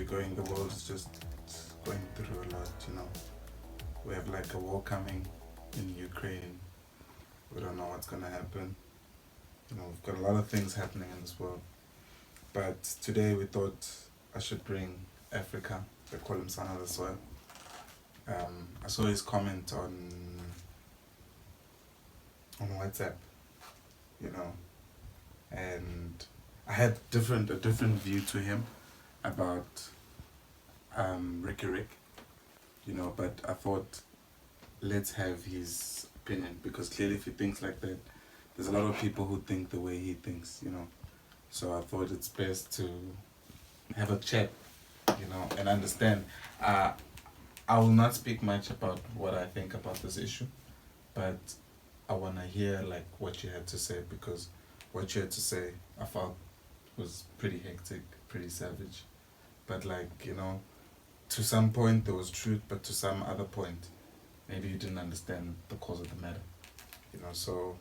going, the world's just going through a lot, you know. We have like a war coming in Ukraine. We don't know what's gonna happen. You know, we've got a lot of things happening in this world. But today we thought I should bring Africa. They call him Son of the Soil. I saw his comment on WhatsApp, you know, and I had a different view to him about Riky, you know, but I thought let's have his opinion, because clearly if he thinks like that, there's a lot of people who think the way he thinks, you know. So I thought it's best to have a chat, you know, and understand. I will not speak much about what I think about this issue, but I want to hear like what you had to say, because what you had to say I felt was pretty hectic, pretty savage. But like, you know, to some point there was truth, but to some other point, maybe you didn't understand the cause of the matter, you know. So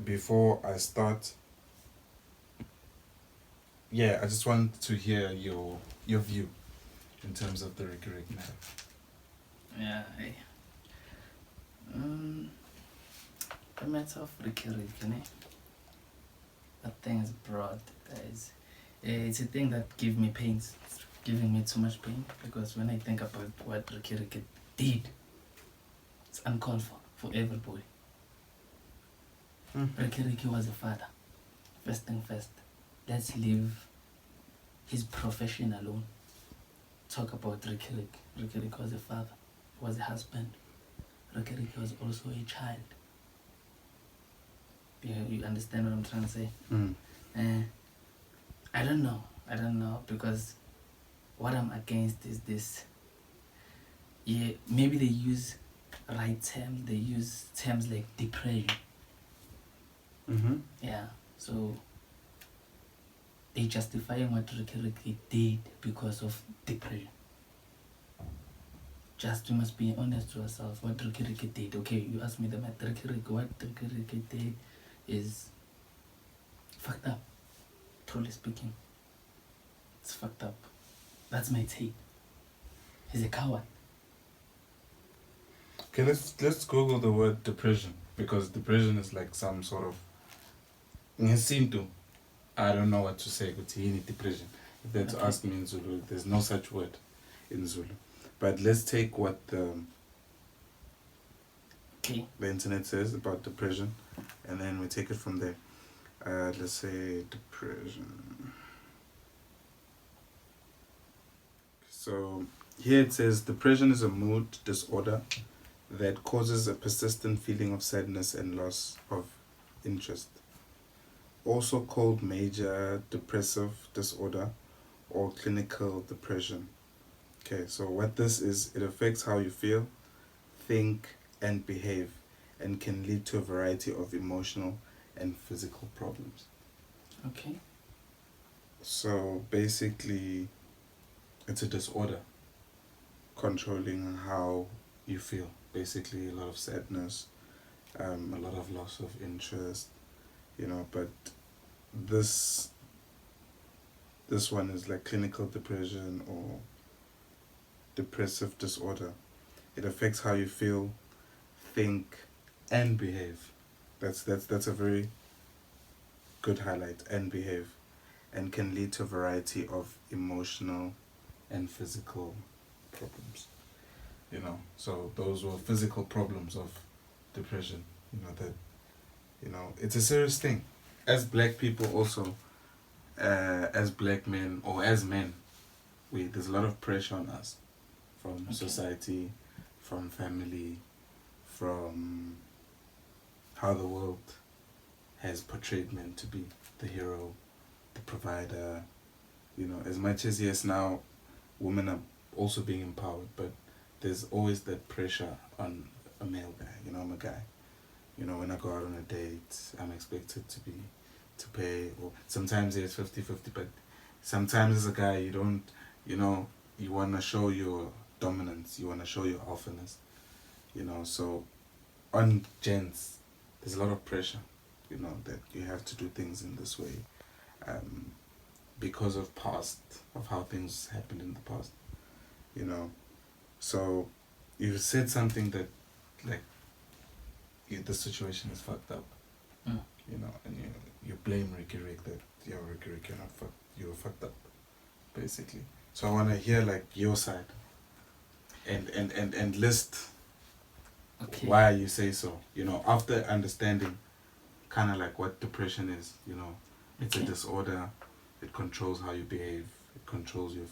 before I start, yeah, I just want to hear your view in terms of the Riky matter. Yeah, the matter of Riky, that thing is broad, guys. It's a thing that gives me pain. It's giving me too much pain, because when I think about what Riky did, it's uncalled for everybody. Riky was a father. First thing first, let's leave his profession alone. Talk about Riky. Riky was a father, was a husband. Riky was also a child. You understand what I'm trying to say? I don't know, because what I'm against is this. Yeah, maybe they use right terms. They use terms like depression. Yeah, so they justifying what Riky did because of depression. Just, we must be honest to ourselves. What Riky did, okay, you asked me what Riky did is fucked up. Truly speaking, it's fucked up. That's my take. He's a coward. Okay, let's Google the word depression, because depression is like some sort of I don't know what to say, but he need depression. If they had to ask me in Zulu, there's no such word in Zulu. But let's take what the internet says about depression, and then we take it from there. Let's say depression. So here it says depression is a mood disorder that causes a persistent feeling of sadness and loss of interest. Also called major depressive disorder or clinical depression. Okay, so what this is, it affects how you feel, think, and behave, and can lead to a variety of emotional and physical problems. Okay. So basically, it's a disorder controlling how you feel. Basically, a lot of sadness, a lot of loss of interest, you know. But this one is like clinical depression or depressive disorder. It affects how you feel, think, and behave. That's a very good highlight. And behave, and can lead to a variety of emotional and physical problems. You know, so those were physical problems of depression. You know that, you know, it's a serious thing. As black people also, as black men or as men, there's a lot of pressure on us from society, from family, from how the world has portrayed men to be the hero, the provider. You know, as much as yes, now women are also being empowered, but there's always that pressure on a male guy. You know, I'm a guy. You know, when I go out on a date, I'm expected to pay, or sometimes it's 50-50, but sometimes as a guy you don't, you know, you want to show your dominance, you want to show your alphaness, you know. So on gents, there's a lot of pressure, you know, that you have to do things in this way. because of how things happened in the past, you know. So you said something that, like, the situation is fucked up, you know, and you blame Riky that, yo, Riky, you're not fucked, you were fucked up, basically. So I want to hear, like, your side, and list why you say so, you know, after understanding kind of like what depression is, you know. It's a disorder. It controls how you behave. It controls your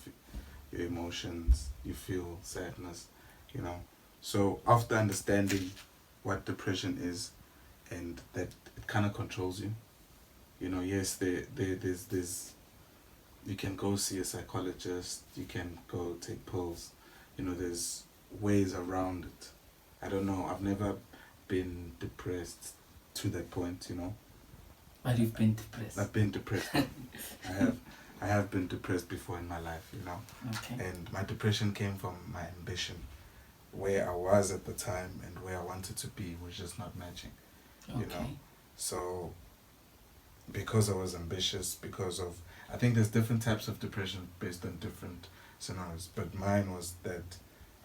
emotions. You feel sadness, you know. So after understanding what depression is, and that it kind of controls you, you know, yes, there's you can go see a psychologist. You can go take pills. You know, there's ways around it. I don't know. I've never been depressed to that point, you know. But you've been depressed. I've been depressed. I have been depressed before in my life, you know. Okay. And my depression came from my ambition, where I was at the time and where I wanted to be was just not matching, you know. So because I was ambitious, I think there's different types of depression based on different scenarios, but mine was that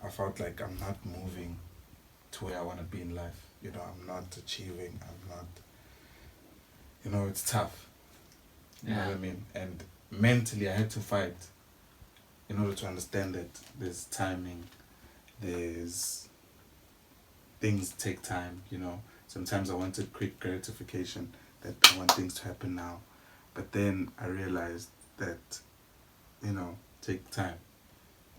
I felt like I'm not moving to where I want to be in life. You know, I'm not achieving, I'm not, you know, it's tough. You know what I mean? And mentally I had to fight in order to understand that there's timing, there's things take time, you know. Sometimes I wanted quick gratification, that I want things to happen now. But then I realized that, you know, take time.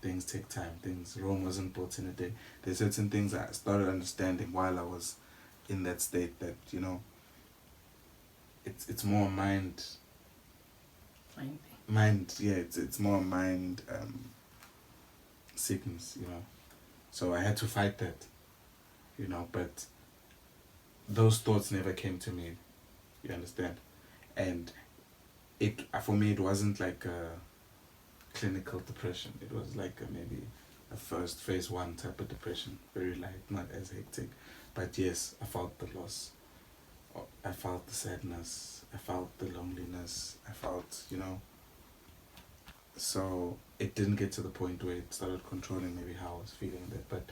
Things take time. Rome wasn't built in a day. There's certain things I started understanding while I was in that state, that, you know, it's more mind, yeah, it's more mind sickness, you know. So I had to fight that, you know, but those thoughts never came to me, you understand? And it, for me, it wasn't like a clinical depression. It was like maybe a first phase 1 type of depression, very light, not as hectic. But yes, I felt the loss, I felt the sadness, I felt the loneliness, I felt, you know. So it didn't get to the point where it started controlling maybe how I was feeling that, but,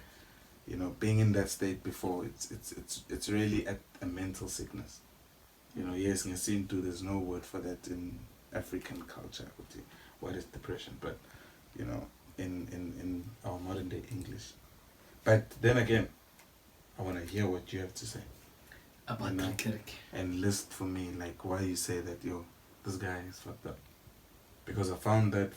you know, being in that state before, it's really a mental sickness. You know, yes, ngesintu, there's no word for that in African culture, what is depression, but, you know, in our modern day English. But then again, I want to hear what you have to say about, you know, and list for me, like, why you say that, yo, this guy is fucked up. Because I found it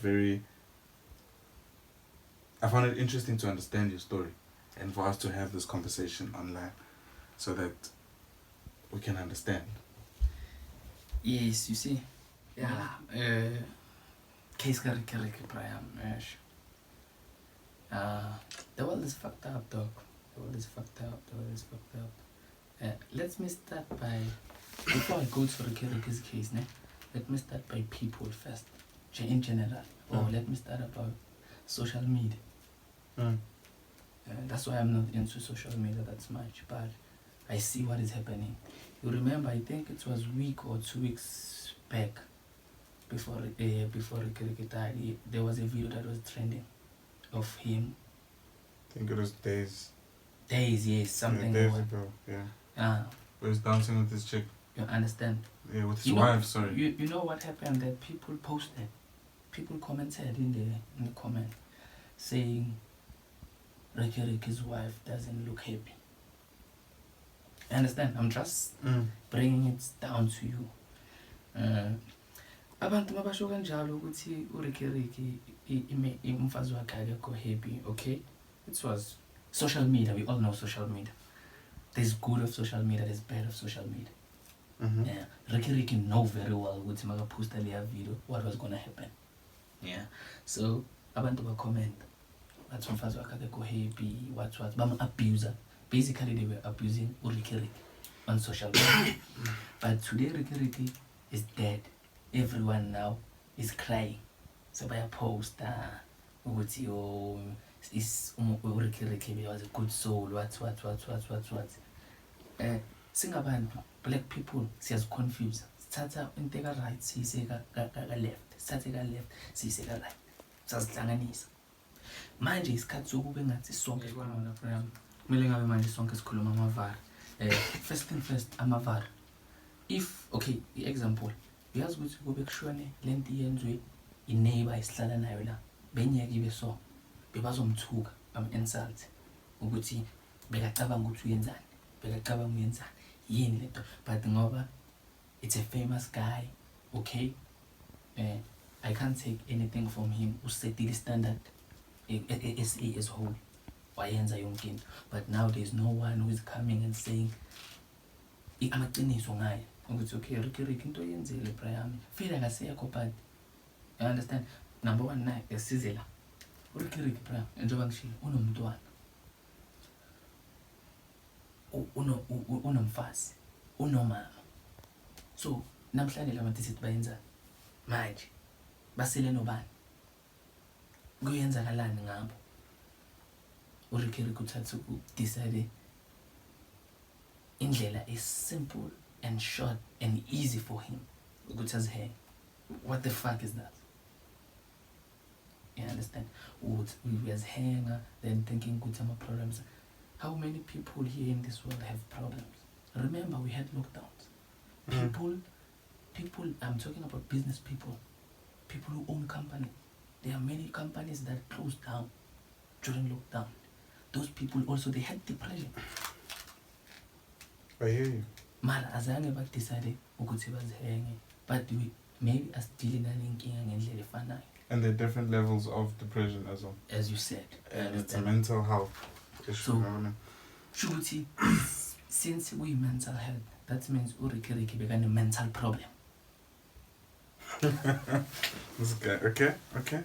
interesting to understand your story and for us to have this conversation online so that we can understand. Yes, you see. Yeah. Case Riky, Brian. The world is fucked up, dog. The world is fucked up. Let me start by, before I go to Riky's case, let me start by people first, in general. Or let me start about social media. That's why I'm not into social media that much, but I see what is happening. You remember, I think it was a week or 2 weeks back, before Riky died, there was a video that was trending of him. I think it was days, yes, something. Days ago, yeah. He was dancing with this chick. You understand? Yeah, with his wife, sorry. You know what happened? That people posted, people commented in the comment, saying Riky's wife doesn't look happy. You understand? I'm just bringing it down to you. Abantu mabasho kanjalo ukuthi uRiky umfazi wakhe akekho happy, okay? It was social media. We all know social media. There's good of social media, there's bad of social media. Yeah. Riky know very well ukuthi makaposta leya video what was gonna happen. Yeah. So abantu ba comment bathi umfazi wakhe akekho happy, what bam abuser. Basically they were abusing Riky on social media. But today Riky is dead. Everyone now is crying. So by a post ukuthi is Riky was a good soul, what. Singabantu, black people, siyaz confuse. Sithatha into eka right siyise ka left. sithathe ka left siyise ka right sazihlanganisa manje isikhathi sokube ngathi sonke sikhuluma lapha yami kumele ngabe manje sonke sikhuluma amavara first thing first amavara if okay example uyazi ukuthi kube kushone lento iyenzwe ineighbor isihlala nayo la benyeke ibe so bebazomthuka insult ukuthi bekacabanga ukuthi uyenzani bekacabanga uyenzani yini lento but ngoba it's a famous guy okay I can't take anything from him usetile standard SA as whole wayenza yonke into but now there's no one who is coming and saying amaqiniso ngaye ukuthi okay Riky into yenzile Brian feel akasekho but you understand number one naye esizela Riky Brian njengoba ngishilo unomntwana unomfazi unomama so namhlanje labantu sithi bayenza manje basele nobani kuyenzakalani ngabo Riky uthatha decide indlela is simple and short and easy for him ukuthi azihenge what the fuck is that you understand we as hanger then thinking ukuthi ama problems how many people here in this world have problems remember we had lockdowns people I'm talking about business people who own company there are many companies that closed down during lockdown those people also they had depression I hear you mara azange badecide ukuthi bazihenge but we maybe as dealing nanenkinga ngendlela efanayo and there are different levels of depression as well as you said and it's a mental health issue so shuthi since we mental health that means Riky bekane mental problem this guy okay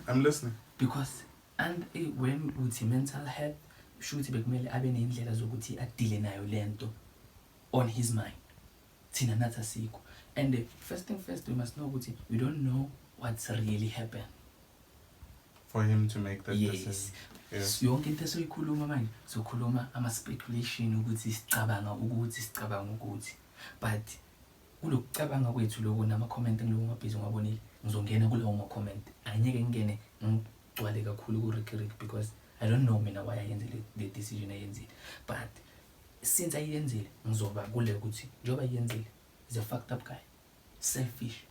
I'm listening because and when uthi mental health shuthi bekumele abe neindlela zokuthi adile nayo lento on his mind thina nathi asikho and first thing first we must know ukuthi we don't know what's really happened for him to make that decision yes yonke into esoyikhuluma manje sokhuluma ama speculation ukuthi sicabanga ukuthi but kulokucabanga kwethu lokho nama comment ngiloko ngabhizi ngabonile ngizongena kuleyo ma comment angeke ngene ngigcwale kakhulu ku Riky because I don't know mina why ayenzile the decision ayenzile but since ayenzile ngizoba kule ukuthi njoba ayenzile is a fucked up guy selfish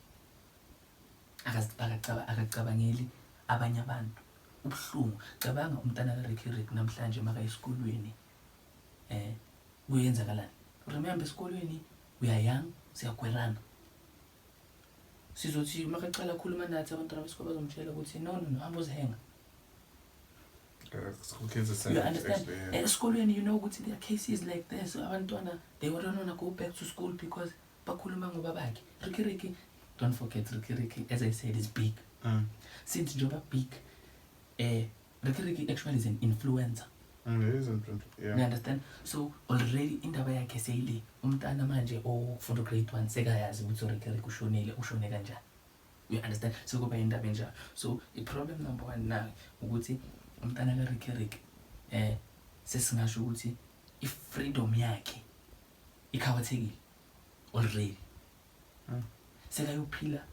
akacabangeli abanye abantu ubhlungu cabanga umntana ka Riky namhlanje maka esikolweni kuyenzakalani remember esikolweni we are young siyagwerana sizothi makaqala khuluma nathi abantwana besikole bazomtshela ukuthi no ambozihenga you understand esikolweni you know ukuthi there are cases like this abantwana they don't want to go back to school because bakhuluma ngoba bakhe Riky don't forget Riky as I said is big since njoba big Riky actually is an influencer he is influencer you understand so already indaba yakhe seyile umntana manje ofunda grade 1 sekayazi ukuthi Riky ushone kanjani you understand so kuba indaba enjalo so the problem number 1 now ukuthi umntana ka Riky sesingasho ukuthi ifreedom yakhe ikhawathekile already sekayophila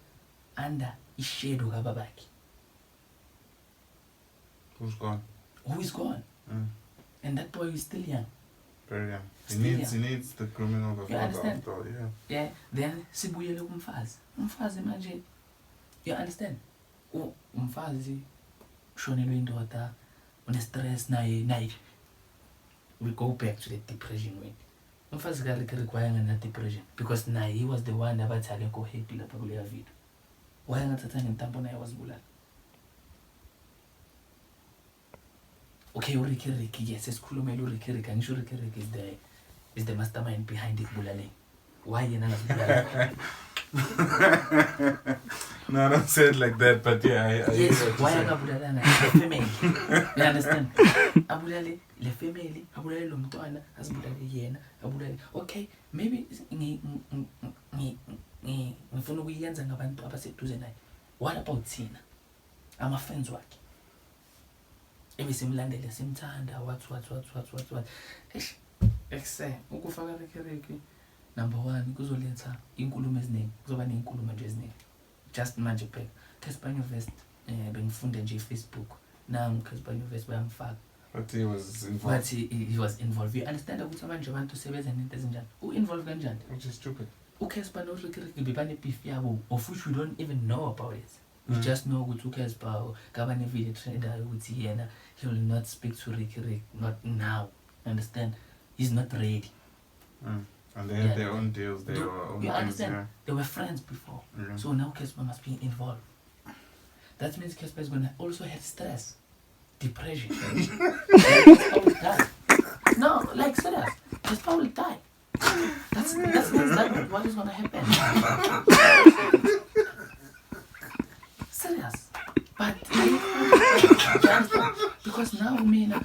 under ishadow kababakhe who is gone and that boy is still young very young he needs the grooming of a father yeah then sibuyele umfazi manje you understand umfazi ushonelwe indoda une stress naye we go back to the depression way umfazi ka Riky wayanga na depression because naye he was the one abathi akekho happy lapha kuleya video wayanga thatha ngentambo naye wazibulala okay Riky yes esikhulumela Riky angisho Riky is the mastermind behind it bulaleni why yena ngazibulala no don't say it like that but yeah I yes why akabulalana the family you understand abulale le family abulale lo mntwana azibulale yena abulale okay maybe ngifuna ukuyenza ngabantu abaseduze naye what about thina ama friends wakhe ebesimlandela simthanda what ekuse ukufaka Riky number 1 kuzoletha inkulumo eziningi kuzoba nezinkulumo nje eziningi just manje bheka Casper Invest bengifunda nje Facebook nangu Casper Invest bayangifaka. But he was involved. But he was involved. You understand ukuthi manje abantu sebenza into ezinjani? U-involve kanjani? Which is stupid. UCasper noRiky bebane beef yabo of which we don't even know about it. We just know ukuthi uCasper kabane video trader ukuthi yena he will not speak to Riky, not now. Understand? He's not ready. And they had their own deals, their own you things. Understand? Yeah. They were friends before. So now Casper must be involved. That means Casper is gonna also have stress, depression. Casper will die. No, like serious. Casper will die. That means that what is gonna happen. Serious. But because now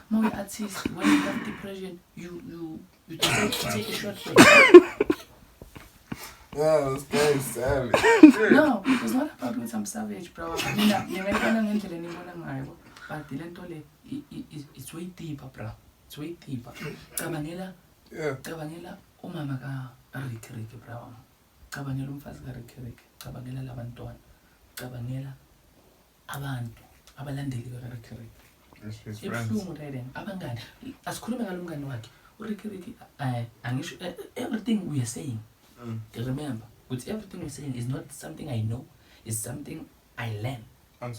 more artists, when you have depression, you decide to take a short break. Yeah, this guy is savage. No, it's not about being some savage, bro. But it's way deeper, bro. It's way deeper. Kabangela umama ka Riky, bro. Kabangela umfazi ka Riky. Kabangela labantwana. Kabangela abantu abalandeli ka Riky. His friends. Abangani. Asikhulume ngalo mngani wakhe. uRiky angisho everything we are saying. Remember, with everything we're saying is not something I know, it's something I learned on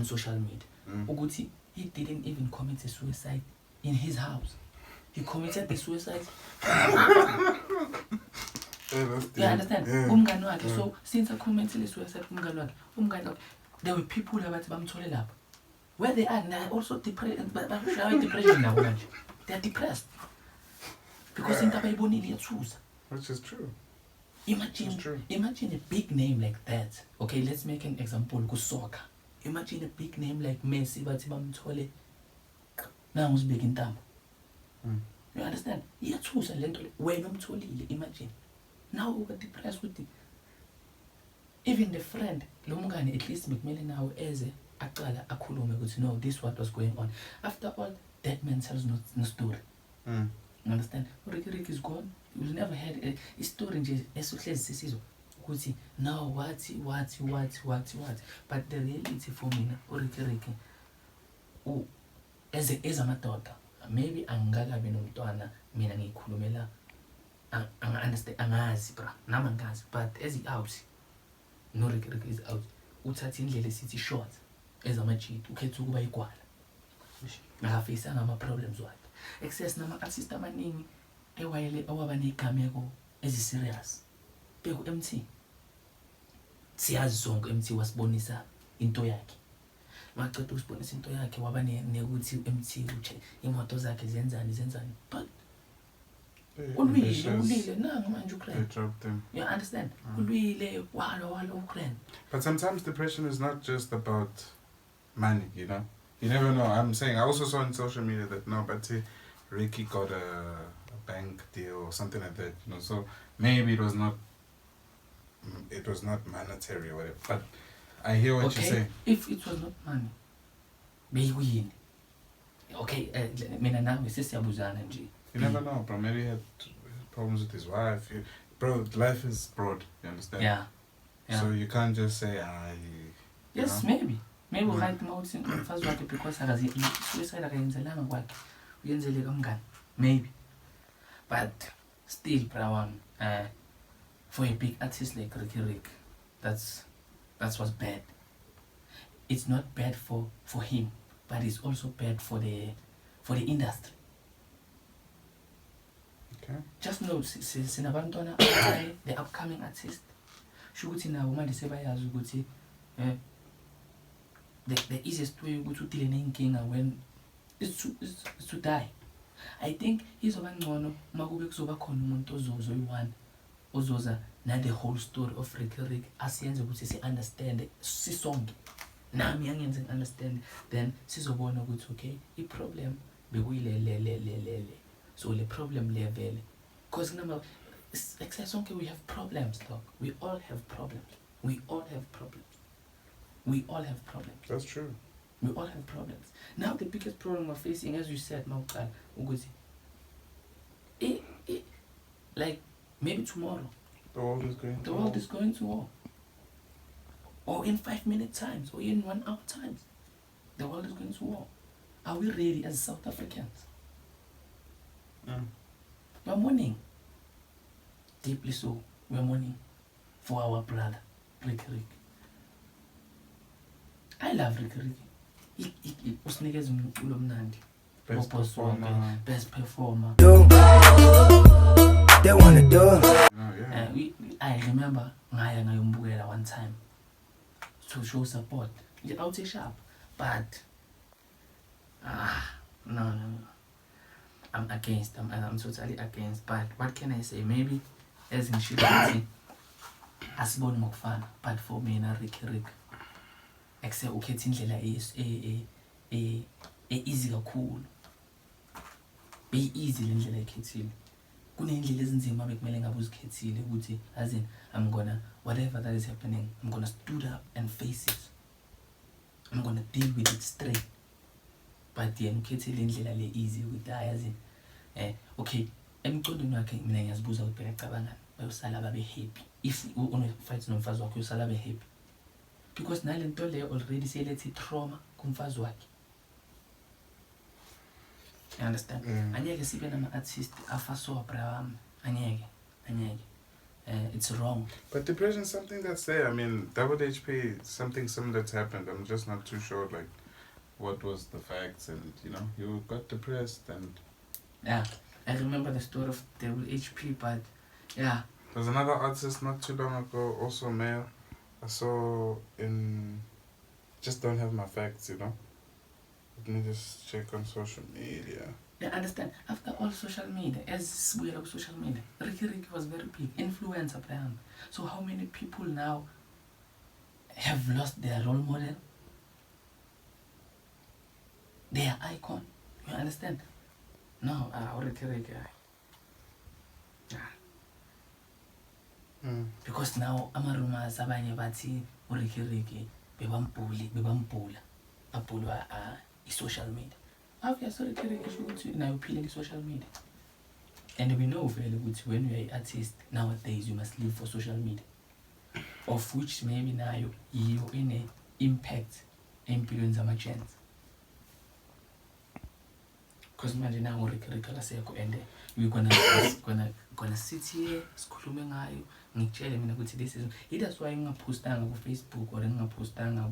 social media. Uguti, he didn't even commit a suicide in his house. He committed the suicide. You understand? Yeah. So since I committed the suicide, there were people that were where they are now also depressed. Depression now. They are depressed because in the which is true. Imagine a big name like that. Okay, let's make an example. Go soccer. Imagine a big name like Messi, but now who's big in town. You understand? Yeah, choose a little. When I'm imagine. Now we're depressed with it. Even the friend, Lomgani, at least McMillan now as a akala akulume because no, this is what was going on. After all, that man tells no story. You understand? Riky is gone. We've never had a story just now what. But the reality for me, Riky, oh, as a matter, maybe angala benomtwana, mina ngikhulumela understand angazi bra, namangazi, but as he out, no Riky is out. Uthatha indlela esithi short as amajit, ukhetha ukuba igwala. Nakafisa ngama problems wakhe. Excess nama artist amaningi ewayele awaba negameko ezi-serious. Beku MT. Siyazi zonke MT wasibonisa into yakhe. Maqeda ukusibonisa into yakhe waba nekuthi MT uche imoto zakhe zenzani. But ulwile nangu manje They Ukraine. dropped him. You understand? Ulwile walo Ukraine. But sometimes depression is not just about money, you know. You never know. I'm saying I also saw on social media that Riky got a bank deal or something like that, you know. So maybe it was not monetary or whatever. But I hear what you say. If it was not money, may win. Okay, mina nawe sesiyabuzana nje. You never know, bro. Maybe he had problems with his wife. Bro, life is broad. You understand? Yeah. So you can't just say Yes, maybe. Maybe right now it's in first work because suicide akayenzelanga kwakhe. Uyenzele kamngani. Maybe. But still, Brawan, for a big artist like Riky, that's what's bad. It's not bad for him, but it's also bad for the industry. Okay. Just know, sinabantwana the upcoming artist. Shukuthi na uma lisebayazi ukuthi the easiest way ukuthi udile nenkinga when is to die. I think izoba ngcono makube kuzoba khona umuntu ozozo yi-one ozoza na the whole story of Riky asiyenze ukuthi si understand sisonke nami yangenze understand then sizobona ukuthi okay I problem bekuyilele so le problem level because number excess sonke we have problems dog. We all have problems. That's true. We all have problems. Now the biggest problem we're facing, as you said, Mawukal, Uguzi, like maybe tomorrow, The world is going to war. or in 5-minute times, or in 1 hour times. The world is going to war. Are we ready as South Africans? We're mourning. Deeply so. We're mourning for our brother, Riky. I love Riky. Usinikeza umculo omnandi. Best performer. They wanna do. I remember ngaya ngayombukela one time to show support. I would say sharp, but no. I'm against. I'm totally against. But what can I say? Maybe as in shit, asiboni ngokufana. But for me, na Riky. Except ukhetha indlela easy kakhulu. Be easy le ndlela ekhethile. Kunendlela ezinzima bekumele ngabe uzikhethile ukuthi as in I'm gonna whatever that is happening, I'm gonna stood up and face it. I'm gonna deal with it straight. But yena ukhethile indlela le easy ukuthi as in okay, emqondweni wakhe mina ngiyazibuza ukuthi becabangani bayosala babe happy. If unofight nomfazi wakhe uyosala babe happy. Because nale nto le already seyilethe trauma kumfazi wakhe. You understand? Anyeke sibe nama-artist afasobra anyeke. It's wrong. But depression is something that's there. I mean, double HP, something similar that's happened. I'm just not too sure, like, what was the facts, and you got depressed, and yeah, I remember the story of double HP, but yeah. There's another artist not too long ago, also male. I saw in, just don't have my facts, Let me just check on social media. Yeah, understand. After all social media, as we have social media, Riky was very big, influencer plan. So how many people now have lost their role model? Their icon. You understand? No, Riky. Because now amarumors abanye bathi Riky bebambula abhulwa social media. Obviously Riky now appealing social media. And we know very good when you are an artist nowadays you must live for social media. Of which maybe now you in a impact employing some chance. Because imagine now Riky lasekho and we're gonna sit here sikhulume ngayo ngitshele mina ukuthi this is that's why ngingapostanga ku Facebook or ngingapostanga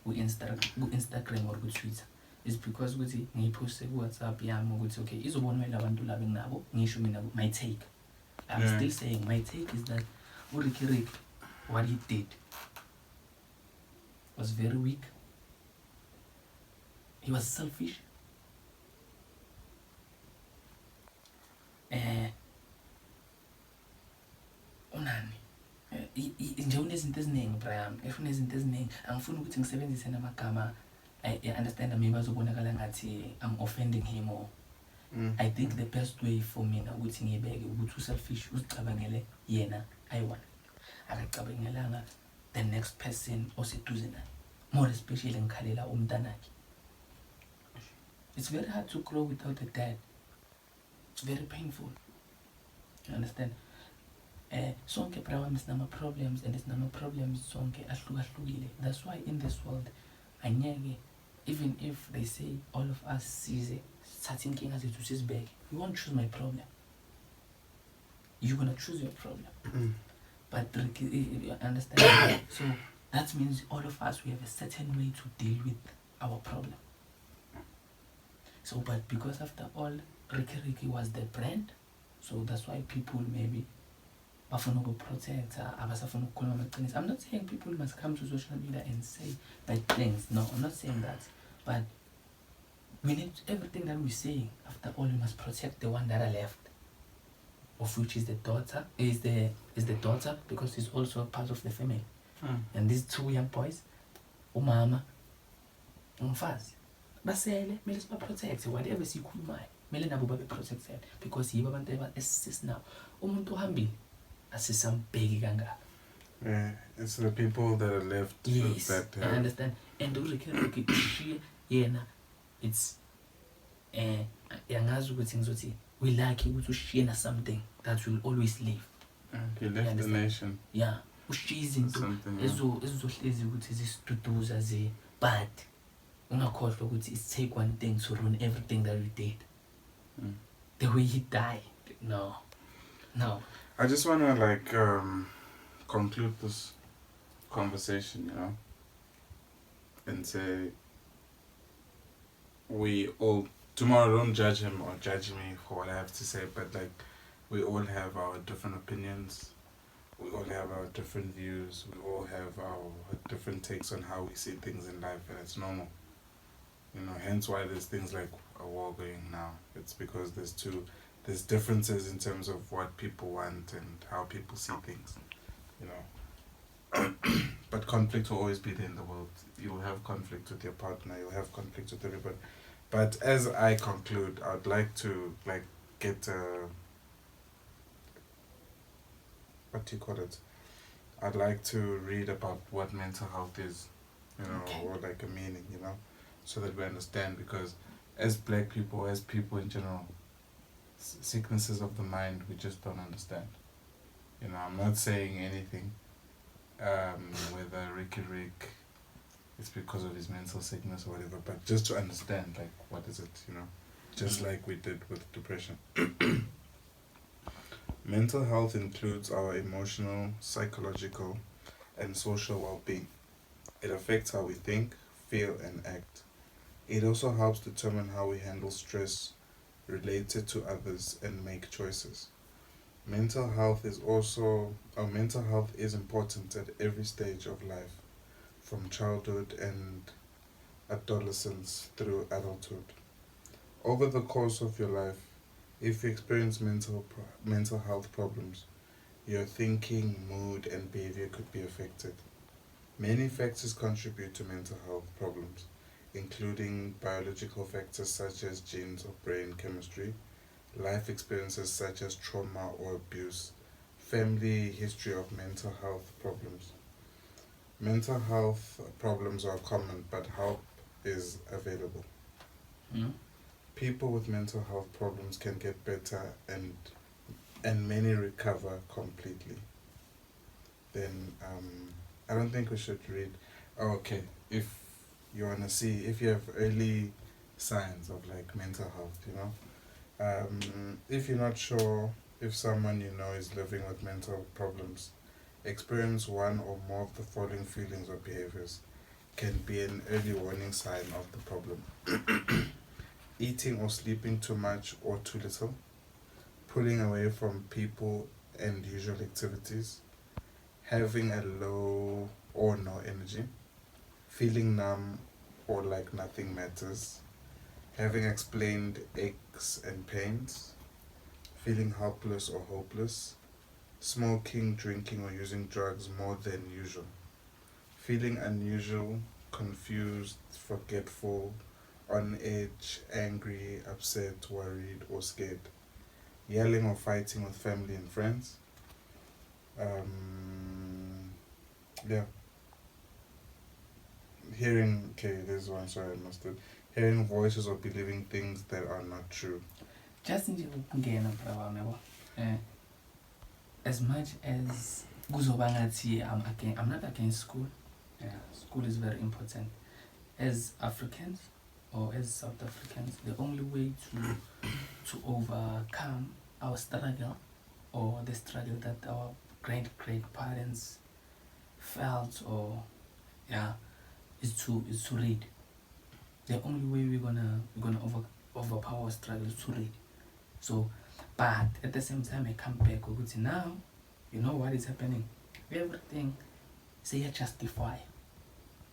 ku Instagram or ku Twitter. It's because ukuthi ngiyiposte ku WhatsApp yami ukuthi okay izobonela abantu laba nginabo ngisho mina my take. I'm still saying my take is that Riky what he did was very weak. He was selfish. Unani nje unezinto eziningi Brian unezinto eziningi angifuni ukuthi ngisebenzise namagama I understand maybe bazobonakala ngathi I'm offending him or I think the best way for me ukuthi ngibeke ukuthi uselfish uzicabangele yena ayi1 akacabangelanga the next person oseduze naye more especially ngikhalela umntanakhe. It's very hard to grow without a dad. It's very painful. You understand? Sonke Brian is nama problems and it's nama problems sonke ahlukahlukile. That's why in this world anyeke even if they say all of us size sathi inkinga zethu sizibheke, you won't choose my problem. You're gonna choose your problem. But you understand? So that means all of us we have a certain way to deal with our problem. So but because after all Riky was the brand, so that's why people maybe bafuna protect abasafuna ukukhuluma amaqiniso. I'm not saying people must come to social media and say bad things. No, I'm not saying that. But we need everything that we're saying. After all, we must protect the one that are left, of which is the daughter. Is the daughter because it's also a part of the family. And these two young boys, umama, umfazi, basele, mele siba protect whatever sikhulumayo. Mele nabo babe protected because yibo abantu aba-assist now. Umuntu ohambile asisambheki kangaka. Yeah, it's the people that are left. Yes, that I understand. And Riky yena it's yangazi ukuthi ngizothi we like ukuthi ushiyena something that will always live. He left the nation. Yeah, ushiye izinto Something, yeah. ezizohlezi ukuthi zisiduduza but ungakhohlwa ukuthi it take one thing to ruin everything that we did. The way he died. No. I just want to like conclude this conversation, you know, and say we all tomorrow, don't judge him or judge me for what I have to say, but like we all have our different opinions, we all have our different views, we all have our different takes on how we see things in life, and it's normal, you know. Hence why there's things like a war going now. It's because there's differences in terms of what people want and how people see things, you know. But conflict will always be there in the world. You'll have conflict with your partner, you'll have conflict with everybody. But as I conclude, I'd like to like get what do you call it? I'd like to read about what mental health is, you know, or like a meaning, you know, so that we understand. Because as black people, as people in general, sicknesses of the mind, we just don't understand. You know, I'm not saying anything. Whether Rick it's because of his mental sickness or whatever, but just to understand, like, what is it, you know, just like we did with depression. Mental health includes our emotional, psychological, and social well-being. It affects how we think, feel, and act. It also helps determine how we handle stress, related to others, and make choices. Mental health is important at every stage of life, from childhood and adolescence through adulthood. Over the course of your life, if you experience mental health problems, your thinking, mood, and behavior could be affected. Many factors contribute to mental health problems, including biological factors such as genes or brain chemistry, life experiences such as trauma or abuse, family history of mental health problems. Mental health problems are common, but help is available. People with mental health problems can get better, and many recover completely. Then I don't think we should read. Oh, okay, if you wanna see if you have early signs of like mental health, you know. If you're not sure if someone you know is living with mental problems, experience one or more of the following feelings or behaviors can be an early warning sign of the problem. Eating or sleeping too much or too little, pulling away from people and usual activities, having a low or no energy, feeling numb or like nothing matters, having explained aches and pains, feeling helpless or hopeless, smoking, drinking, or using drugs more than usual, feeling unusual, confused, forgetful, on edge, angry, upset, worried, or scared, yelling or fighting with family and friends. Yeah. Hearing, okay, there's one, sorry, I missed it. Hearing voices or believing things that are not true. Just nje ukungena phela yabo. As much as kuzoba ngathi I'm not against school. Yeah, school is very important. As Africans or as South Africans, the only way to overcome our struggle or the struggle that our great parents felt, or is to read. The only way we're gonna overpower struggle is to read. So, but at the same time, I come back with now, you know what is happening? Everything, say justify.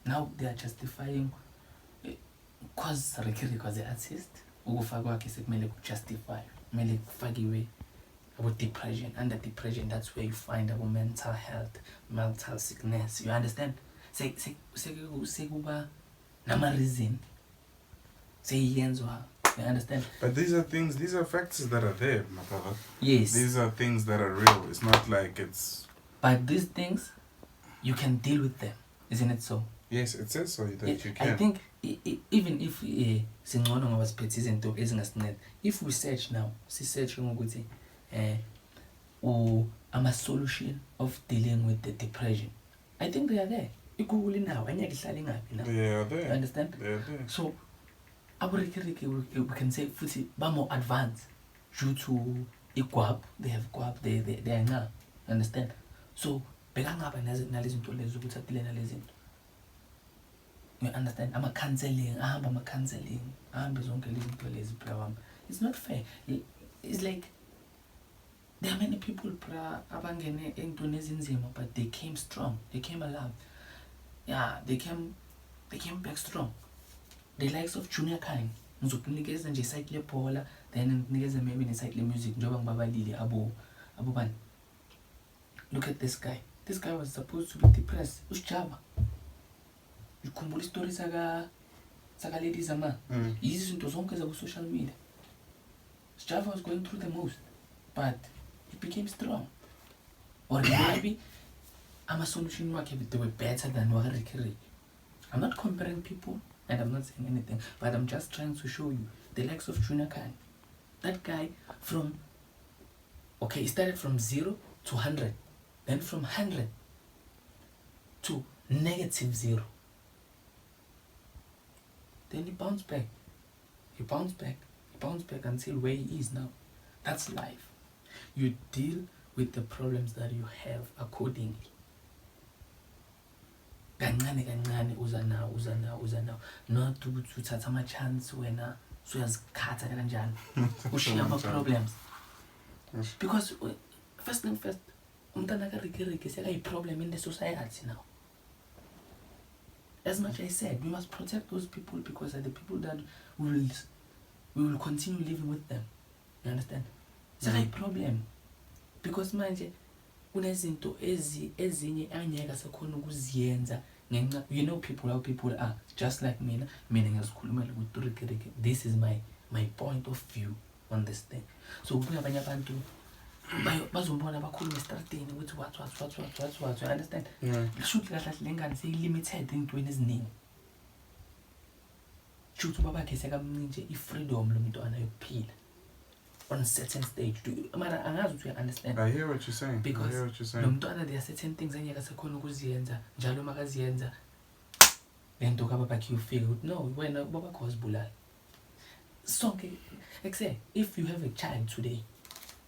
Now they are justifying because Riky was the artist. Ukufakwa kwakhe sekumele justify, kumele kufakiwe about depression. Under depression, that's where you find about mental health, mental sickness. You understand? Sekuba nama reason. You understand? But these are factors that are there, my brother. Yes. These are things that are real. It's not like it's... But these things, you can deal with them. Isn't it so? Yes, it says so that you can. I think even if if we search now, search or a solution of dealing with the depression. I think they are there. Google now, and you're selling up now. They are there. You understand? They are there. So, we can say futhi ba more advanced due to IGWAP. They have GWAP. They are now. You understand? So, bekangaba nalezinto lezo ukuthi adile nalezinto. You understand? I'm a counseling. It's not fair. It's like there are many people abangene entweni ezinzima, but they came strong. They came alive. Yeah, they came back strong. The likes of Junior Kind. Ngizokunikeza nje site lebhola, then nginikeze maybe ne site le music njoba ngibabalile abo bani. Look at this guy. This guy was supposed to be depressed. Usijaba. Ukhumbula stories saka ladies ama. Izinto zonke zaku social media. Java was going through the most, but he became strong. Or maybe I'm a solution work if they were better than Riky. I'm not comparing people and I'm not saying anything, but I'm just trying to show you the likes of Junior Kai. That guy he started from 0 to 100, then from 100 to -0. Then he bounced back. He bounced back until where he is now. That's life. You deal with the problems that you have accordingly. Kancane uza now. Not to uthatha ama chance wena uyazikhatha kanjani. Ushiya ama problems. Because first thing first, umntana kaRiky sekayi problem in the society now. As much as I said, we must protect those people because they're the people that we will continue living with them. You understand? Sekayi problem. Because manje kunezinto ezinye angeke sakhona ukuziyenza ngenxa, you know, how people are just like mina ngiyazikhulumela ukuthi Riky, this is my point of view on this thing. So kunabanye abantu bazombona bakhuluma estradini ukuthi what, you understand? Shoot kahle lengane seyi-limited entweni eziningi. Shoot babakhe sekamncinje i-freedom lo mntwana yokuphila on a certain stage. Mara angazi ukuthi uya-understand. I hear what you're saying. Because lo mntwana there are certain things angeke asakhona ukuziyenza njalo makaziyenza lento kababakhe ufike ukuthi no, wena babakho wazibulala. Sonke ekuse if you have a child today,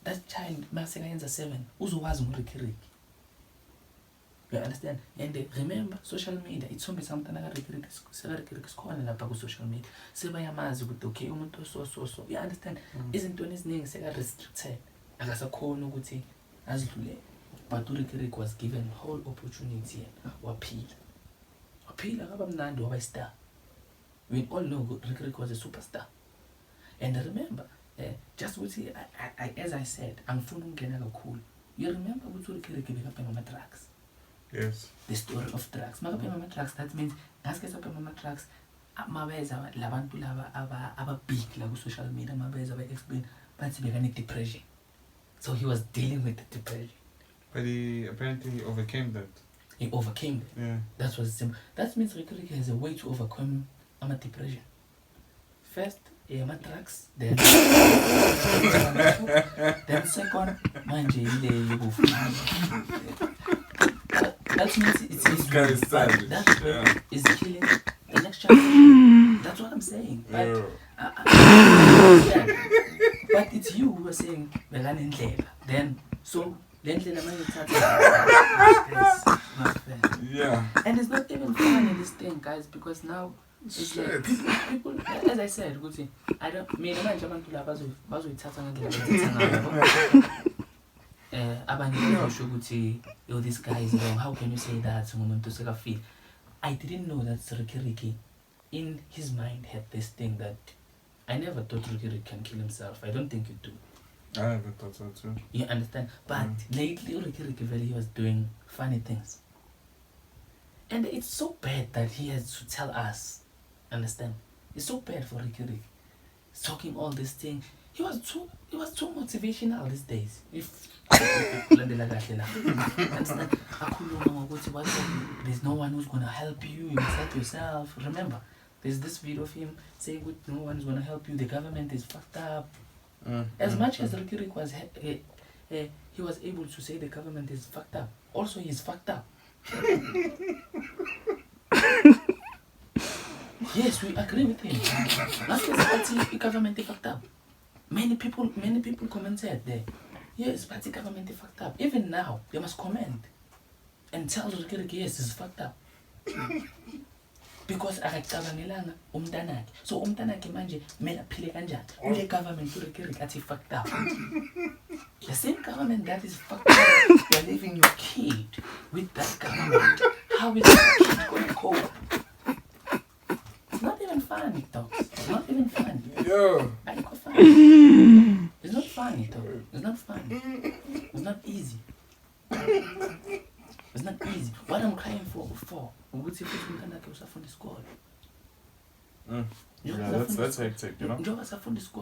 that child masekayenza 7 uzokwazi ngoRiky. You understand? And remember, social media, it's something Riky sikhona lapha ku social media. Sebayamazi ukuthi okay umuntu so. You understand? Izinto eziningi seka-restricted. Akasakhona ukuthi azidlulele. But Riky was given whole opportunity. Waphila kaba mnandi waba star. We all know Riky was a superstar. And remember, just ukuthi as I said, angifuni ukungena kakhulu. You remember ukuthi Riky bekaphenga ama-drugs? Yes. The story of drugs. Makaphenga ama-drugs, that means ngaske saphenga ama-drugs, mabeza labantu laba aba big la ku social media, mabeza ba explain bathi bekane depression. So he was dealing with the depression. But he apparently overcame that. He overcame it. Yeah. That was simple. That means Riky has a way to overcome depression. First, ama-drugs, then second, manje ile yokufuna. That means it's his way, but that way is killing the next chapter. That's what I'm saying. But, but it's you who are saying then so yeah. And it's not even fun in this thing, guys, because now it's like people, as I said, I don't mean abantu laba bazoyithatha ngendlela abanye basho ukuthi this guy is wrong. How can you say that? I didn't know that Riky in his mind had this thing that I never thought Riky can kill himself. I don't think you do. I never thought so too. You understand? But lately Riky he was doing funny things. And it's so bad that he has to tell us. Understand? It's so bad for Riky. He's talking all this thing. He was too motivational these days. If understand? There's no one who's gonna help you. You must help yourself. Remember, there's this video of him saying no one is gonna help you. The government is fucked up. As much as Riky was he was able to say the government is fucked up. Also, he's fucked up. Yes, we agree with him. Not the government is fucked up. Many people commented there. Yes, but the government is fucked up. Even now, they must comment and tell Riky, yes, it's fucked up. Because akacabangelanga umntanakhe. So umntanakhe manje kumele aphile kanjani? Kule government uRiky athi fucked up. The same government that is fucked up, you're leaving your kid with that government. How is that kid going to cope? It's not even funny, dogs. It's not even funny. Yeah. It's not funny, dog. It's not funny. It's not easy. It's not easy. What I'm crying for, ukuthi futhi umntanakhe usafunda isikole. Yeah, that's hectic, you know?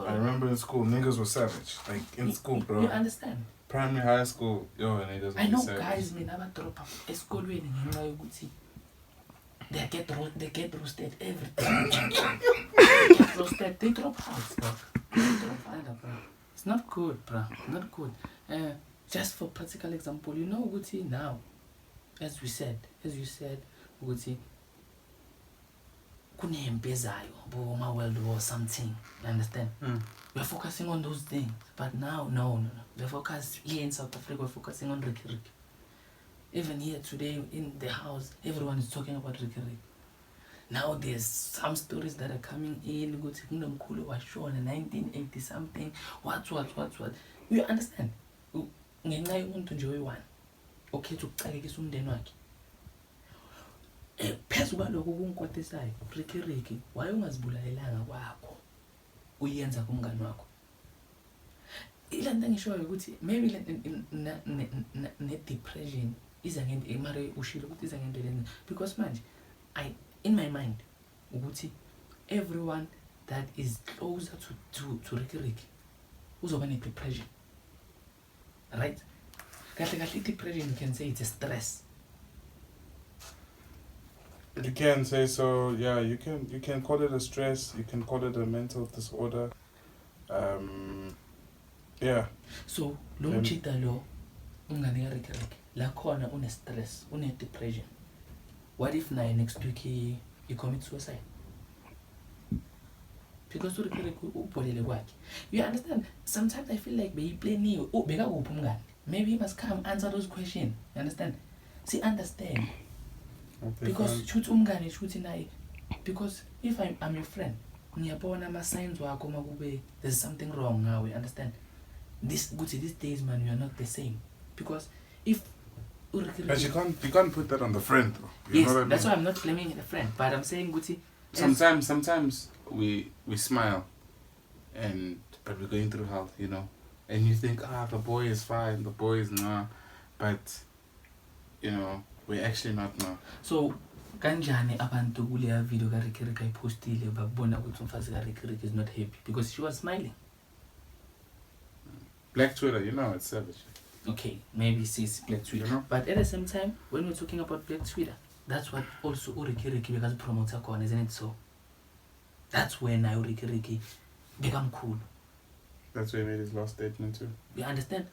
I remember in school, niggas were savage. Like, in school, bro. You understand? Primary, high school, yo, niggas were I know savage. guys, mina abadropa esikolweni ngenxa yokuthi they get roasted every time. They get roasted, they drop out, bro. They drop out, bro. It's not good, bro. Not good. Just for practical example, you know ukuthi now, as you said, ukuthi kunempi ezayo, Boma World War something, you understand? We're focusing on those things, but now, no. We're focused here in South Africa, we're focusing on Riky. Even here today in the house, everyone is talking about Riky. Now there's some stories that are coming in, ukuthi kunomkhulu washona 1980 something, what. You understand? Ngenxa yomuntu nje oyi-one okhetha ukucakekisa umndeni wakhe. Phezu kwalokho kunkwatisayo, Riky, waye ungazibulalelanga kwakho uyenza kumngani wakho. Ile nto engishoyo ukuthi maybe ne-depression iza ngento mara ushilo ukuthi iza ngento lena, because manje in my mind ukuthi everyone that is closer to Riky uzoba ne-depression, right? Kahle depression, you can say it's a stress. You can say so, yeah. You can call it a stress. You can call it a mental disorder. Yeah. So lo mchita lo umngane ka Riky la khona une stress, une depression. What if next week he commits suicide? Because Riky ubholele kwakhe. You understand? Sometimes I feel like beyiplaniwe. Bekakuphi umngane? Maybe he must come answer those questions. You understand? See, understand. Because shoot umngane shoot naye. Because if I'm your friend, ngiyabona ama signs wakho makube there's something wrong now, you understand? These days, man, we are not the same. Because if but you can't put that on the friend though. You yes, know that's why I'm not blaming the friend, but I'm saying Gucci. Sometimes we smile but we're going through hell, you know. And you think, the boy is fine, the boy is nah, but you know, we're actually not now. So kanjani abantu kuleya video ka Riky ayipostile babona ukuthi umfazi ka Riky is not happy because she was smiling. Black Twitter, you know, it's savage. Okay, maybe sis Black Twitter. You know? But at the same time, when we're talking about Black Twitter, that's what also Riky because promoter con, isn't it so? That's when now Riky become cool. That's why he made his last statement too. You understand?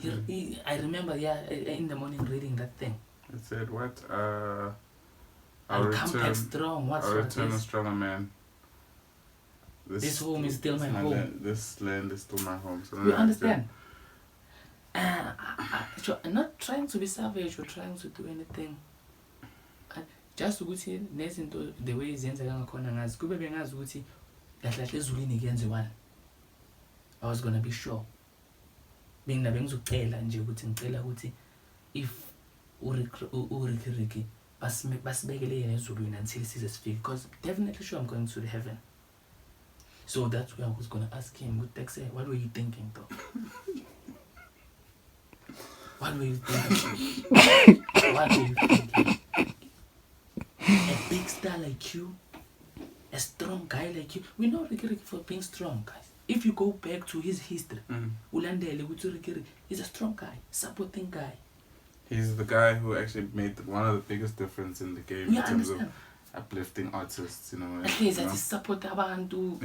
I remember, in the morning reading that thing. It said what? I'll come back strong. I'll return a stronger man. This home is still my home. This land is still my home. So you understand? I'm not trying to be savage or trying to do anything. Just ukuthi nezinto the way izenzeka ngakhona ngazi kube bengazi ukuthi kahle kahle ezulwini kuyenziwana. I was gonna be sure. Bengizokucela nje ukuthi ngicela ukuthi if Riky basibekele yena ezulwini until size sifike, because definitely sure I'm going to the heaven. So that's where I was gonna ask him, what were you thinking though? What were you thinking? A big star like you, a strong guy like you. We know Riky for being strong, guys. If you go back to his history, Ulandele Riky is a strong guy, supporting guy. He's the guy who actually made one of the biggest difference in the game in terms of uplifting artists, you know. At least as support abantu.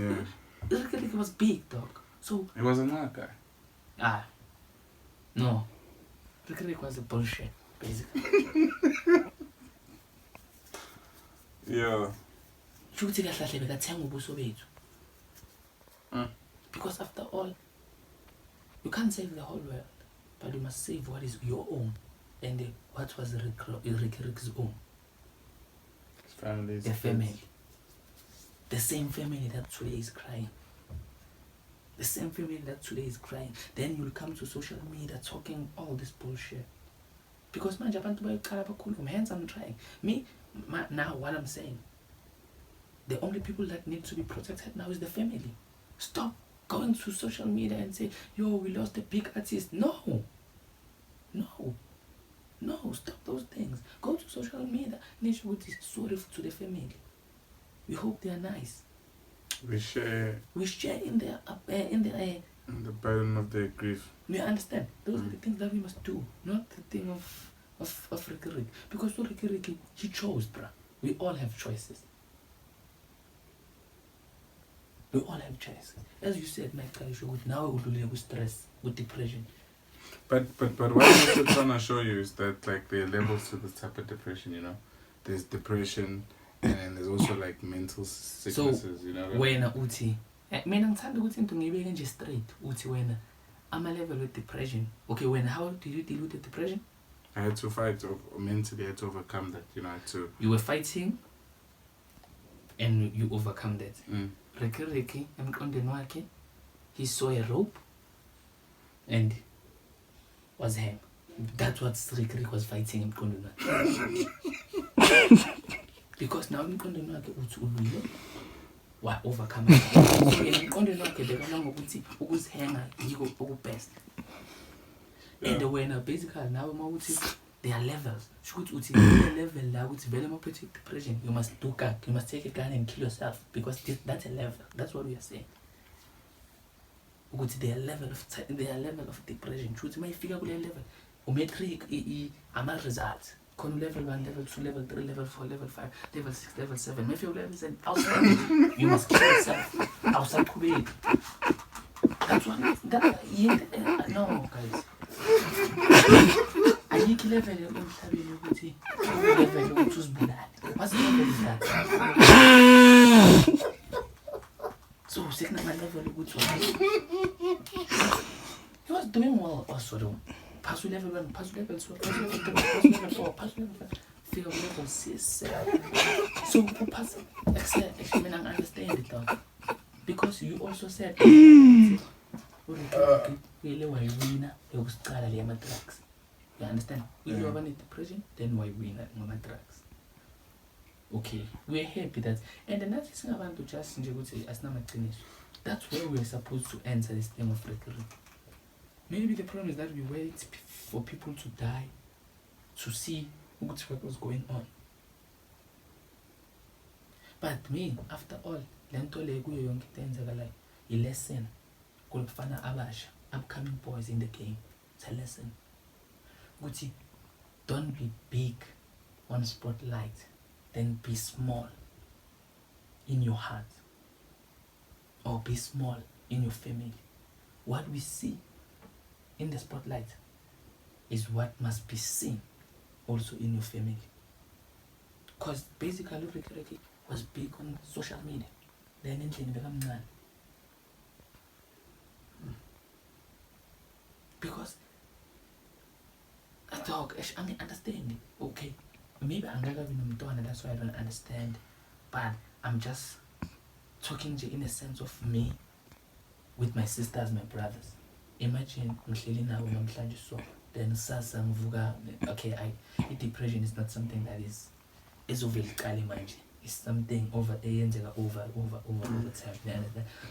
Riky was big, dog. So he was a mad guy. No. Riky was a bullshit, basically. Yeah. Because after all, you can't save the whole world, but you must save what is your own. And what was Ricky's own? His family. The family. The same family that today is crying. The same family that today is crying. Then you'll come to social media talking all this bullshit. Because man, hence I'm trying. Now what I'm saying, the only people that need to be protected now is the family. Stop going to social media and say, yo, we lost a big artist. No, stop those things. Go to social media and sorry to the family. We hope they are nice. We share in the burden of their grief. You understand? Those are the things that we must do, not the thing of Riky. Because Riky, he chose, bruh. We all have choices. We all have choices. As you said, my Kalisho, now we will with stress, with depression. But what I'm also trying to show you is that like there are levels to this type of depression, you know. There's depression and then there's also like mental sicknesses, so, you know. Wena uthi, mina ngithanda ukuthi into ngiyibeke nje straight uthi wena ama level with depression. Okay, when how did you deal with the depression? I had to fight mentally. I had to overcome that, you know. You were fighting and you overcome that. Riky emqondweni wakhe, he saw a rope and was him. That's what Riky was fighting emqondweni wakhe. Because now emqondweni wakhe uthi ulwile wa overcome it. So emqondweni wakhe bekana ngokuthi ukuzihenga yiko okubest. And when basically now there are levels. Should level la ukuthi vele mawuphethe depression, you must do that. You must take a gun and kill yourself because that's a level. That's what we are saying. Ukuthi there are level of depression. Should mayifika kule level. Umetric ama results. Kon level 1, level 2, level 3, level 4, level 5, level 6, level 7. If you level 7 outside, you must kill yourself. Outside Kuwait. That's what no guys. Ayikho level emhlabeni ukuthi level ukuthi uzibulale. What's the level is that? So sekuna level ukuthi he was doing well also. Pass level 1, pass level 2, pass level 3, pass level 4, pass level 5, feel level 6. So pass actually I understand it though. Because you also said really why winner yokusiqala le ama drugs. You understand? If you have any depression, then why winner ngama drugs. Okay, we're happy that and another thing about to just nje ukuthi asinamaqiniso. That's where we're supposed to answer this thing of Riky. Maybe the problem is that we wait for people to die to see what was going on. But me, after all, lento le kuyo yonke into enzakalayo a lesson kulufana abasha, upcoming boys in the game. It's a lesson. Gucci, don't be big on spotlight, then be small in your heart, or be small in your family. What we see in the spotlight is what must be seen also in your family. Because basically Riky was big on social media. Then endlini bekamncane. Because a dog, I mean, understand. Okay, maybe I'm not having and that's why I don't understand. But I'm just talking in a sense of me with my sisters, my brothers. Imagine so then sasa mvuga. Okay, depression is not something that is over manje. It's something over time.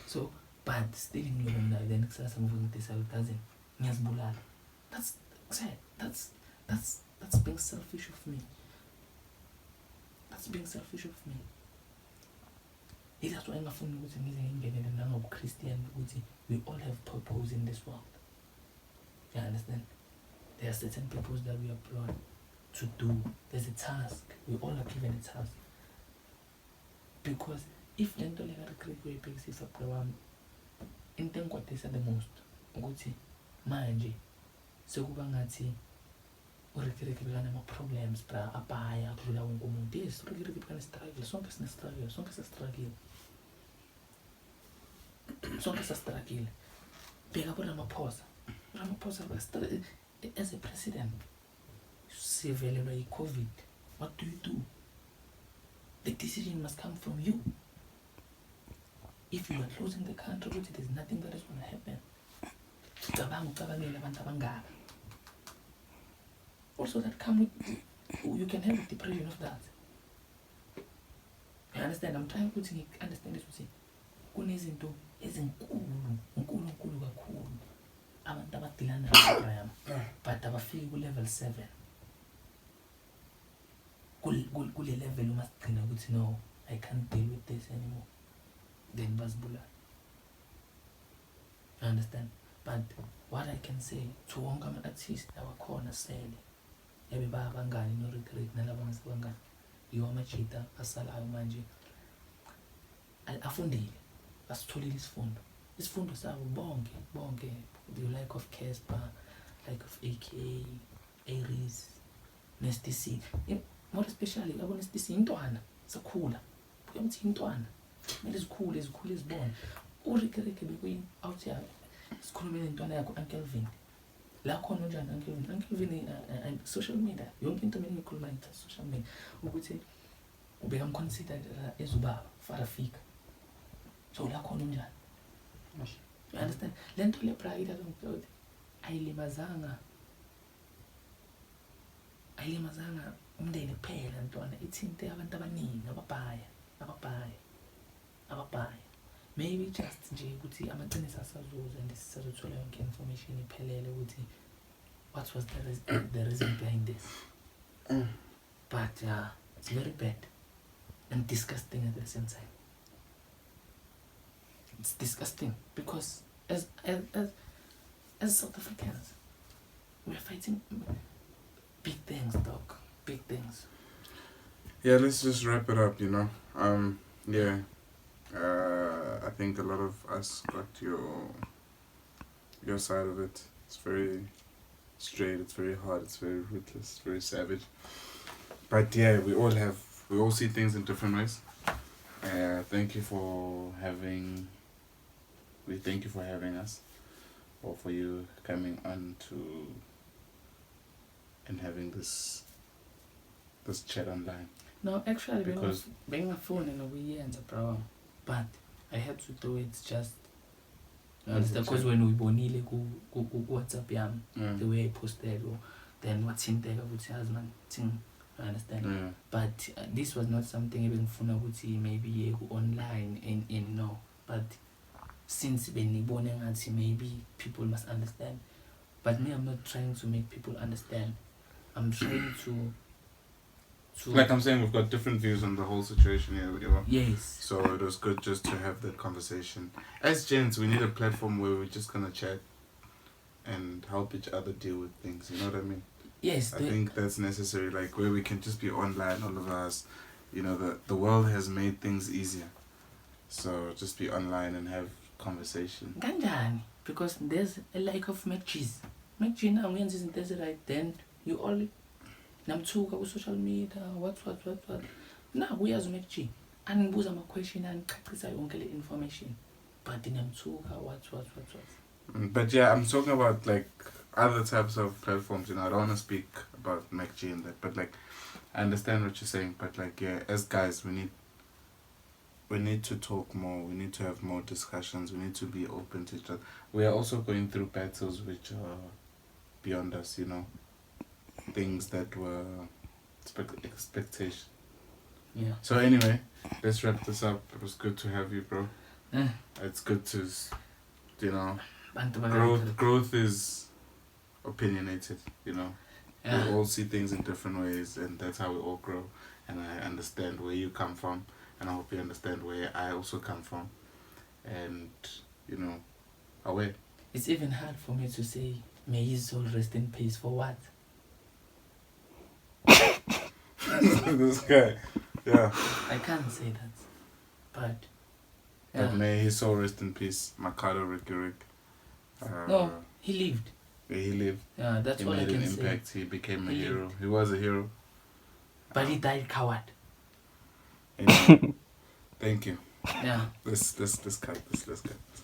So but still in your now then sasa mvuga doesn't. That's sad. That's being selfish of me. That's being selfish of me. That's why I'm Christian. We all have purpose in this world. You understand? There are certain purpose that we are born to do. There's a task. We all are given a task. Because if you don't have a great way to pick up the one, in what they said the most, manje sekuba ngathi uRiky bekanama-problems bra abhaya akudlula wonke umuntu. Yes, uRiky bekane-struggle, sonke sine-struggle, sonke sasistruggle. Bheka boRamaphosa as a president sivelelwa yi-COVID. What do you do? The decision must come from you. If you are closing the country, there's nothing that is going to happen. Ucabangele abantu abangaka. Also, that come with, you can have a depression of that. You understand? I'm trying to understand this. Kunezinto ezinkulu kakhulu abantu abadilana nayo, but abafiki ku-level 7. Kule level you must think, no, I can't deal with this anymore. Then bazibulala. You understand? But what I can say to wonke ama-artists abakhona sele yabe babangani no-Riky nalabo ngasebangani yiwo amajita asalayo manje afundile asitholile isifundo sabo bonke the like of Casper, like of AKA, A-Reece, Nesty C. More especially abo Nesty C intwana sakhula ukuthi intwana kumele zikhule zibone uRiky bekuyi out here sikhulumele intwana yakho Uncle la khona njani Uncle Vin social media yonke into mina ngikhuluma social media ukuthi ubeka consider as ubaba father figure. So la khona njani? You understand? Lento le pride ukuthi ayilimazanga umndeni kuphela ntwana ithinte abantu abaningi ababhaya. Maybe just nje ukuthi amaqiniso asazuza and sisazothola yonke information iphelele ukuthi what was the reason behind this. But it's very bad and disgusting at the same time. It's disgusting because as South Africans, we're fighting big things, dog. Big things. Yeah, let's just wrap it up, yeah. I think a lot of us got your side of it. It's very straight, it's very hard, it's very ruthless, it's very savage. But yeah, we all see things in different ways. Thank you for having us, or for you coming on and having this chat online. No, actually, because being a phone in a way ends a problem, but I had to do it just because when we bonile ku WhatsApp the way I posted, then what's in there with husband thing. I understand. Yeah. But this was not something even funa ukuthi maybe online in no. But since benibone ngathi maybe people must understand. But me, I'm not trying to make people understand. I'm trying to like I'm saying, we've got different views on the whole situation here. Yes. So it was good just to have that conversation. As gents, we need a platform where we're just gonna chat and help each other deal with things. You know what I mean? Yes. I think that's necessary. Like where we can just be online, all of us. The world has made things easier. So just be online and have conversation. Ganjani? Because there's a lack of McG's. McG now means isn't this right? Then you all namthuka ku social media, what. Now we as McG. Anibuza ama question and chachisa yonke le information. But namthuka what. But yeah, I'm talking about like other types of platforms. I don't want to speak about McG and that, but like I understand what you're saying. But like yeah, as guys, we need to talk more. We need to have more discussions. We need to be open to each other. We are also going through battles which are beyond us. Things that were expectation. Yeah. So anyway, let's wrap this up. It was good to have you, bro. It's good to, growth is opinionated. Yeah. We all see things in different ways, and that's how we all grow. And I understand where you come from, and I hope you understand where I also come from. And away. It's even hard for me to say, may his soul rest in peace. For what? This guy, yeah. I can't say that, but. Yeah. But may his soul rest in peace, Rikhado, Riky. No, he lived. where he lived. Yeah, that's He all I made can an say. impact. He became a He hero. He was a hero. But he died coward. Anyway, thank you. Yeah. Let's cut this. Let's cut this.